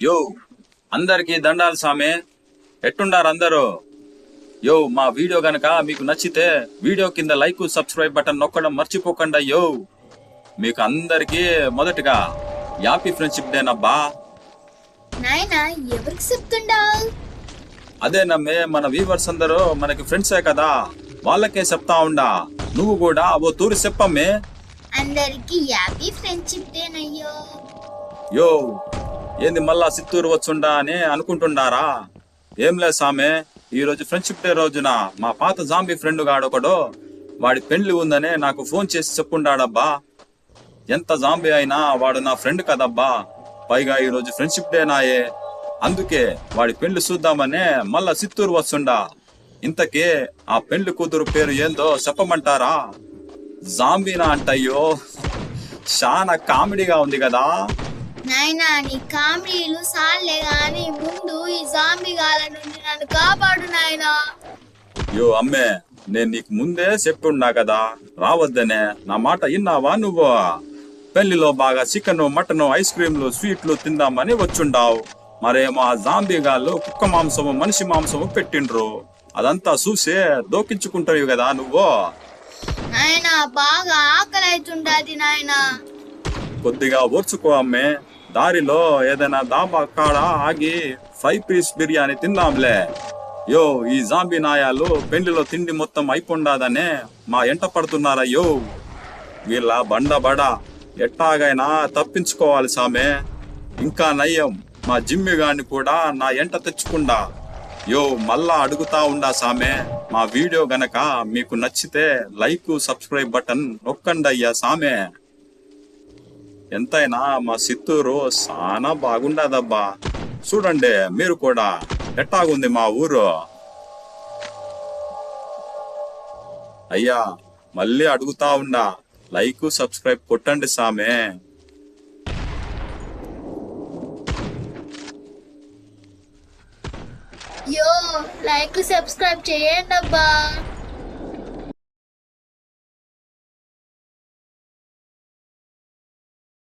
యో అందరికి దండాలు సామే. ఎట్టుండారు అందరూ? యో మా వీడియో గనక మీకు నచ్చితే వీడియో కింద లైక్ సబ్స్క్రైబ్ బటన్ నొక్కడం మర్చిపోకండి. యో మీకు అందరికి మొదటగా హ్యాపీ ఫ్రెండ్షిప్ డే నబ్బా. నాయనా ఎవరికి చెప్తుండావు? అదే నమ్మే మన వీవర్స్ అందరూ మనకి ఫ్రెండ్సే కదా, వాళ్ళకే చెప్తా ఉండా. నువ్వు కూడా ఓ తూరి చెప్పమ్మే. అందరికి హ్యాపీ ఫ్రెండ్షిప్ డే నయ్యో. యో ఏంది మళ్ళా చిత్తూరు వచ్చుండా అని అనుకుంటుండారా? ఏం లేదు సామే, ఈ రోజు ఫ్రెండ్షిప్ డే రోజున మా పాత జాంబీ ఫ్రెండ్ గాడొకడు వాడి పెండ్లి ఉందని నాకు ఫోన్ చేసి చెప్పుండాడబ్బా. ఎంత జాంబీ అయినా వాడు నా ఫ్రెండ్ కదబ్బా. పైగా ఈ రోజు ఫ్రెండ్షిప్ డే నాయే, అందుకే వాడి పెండ్లి చూద్దామనే మళ్ళా చిత్తూరు వస్తుండా. ఇంతకీ ఆ పెండ్లి కూతురు పేరు ఏందో చెప్పమంటారా? జాంబీనా అంటయ్యో, చాలా కామెడీగా ఉంది కదా. నాయనా నీ కామెడీలు సాలే గాని ముందు ఈ జాంబీ గాల నుండి నన్ను కాపాడు నాయనా. యో అమ్మే, నేను నీకు ముందే చెప్పున్నా కదా రావద్దనే. నా మాట విన్నావా నువ్వు? పెళ్లిలో బాగా చికెన్ మటన్ ఐస్ క్రీంలు స్వీట్లు తిందామని వచ్చుండావు. మరేమో ఆ జాంబీ గాళ్ళు కుక్క మాంసము మనిషి మాంసము పెట్టిండ్రు. అదంతా చూసే దోకించుకుంటావు కదా నువ్వు. నాయనా బాగా ఆకలి అవుతుండాది నాయనా. కొద్దిగా ఓర్చుకో అమ్మే, దారిలో ఏదైనా దాబా కాడ ఆగి 5 పీస్ బిర్యానీ తిందాంలే. యో ఈ జాంబీ నాయాలు పెళ్లిలో తిండి మొత్తం అయిపోండాదనే మా ఎంట పడుతున్నారా? యో వీళ్ళ బండ ఎట్టాగైనా తప్పించుకోవాలి సామే. ఇంకా నయ్యం మా జిమ్మి గాని కూడా నా ఎంట తెచ్చుకుండా. యో మళ్ళా అడుగుతా ఉండా సామే, మా వీడియో గనక మీకు నచ్చితే లైక్ సబ్స్క్రైబ్ బటన్ నొక్కండి అయ్యా సామే. ఎంతైనా మా చిత్తూరు చాలా బాగుండదబ్బా. చూడండి మీరు కూడా ఎట్టాగుంది మా ఊరు. అయ్యా మళ్ళీ అడుగుతా ఉండా, లైక్ సబ్స్క్రైబ్ కొట్టండి సామే. యో లైక్ సబ్స్క్రైబ్ చేయండి అబ్బా.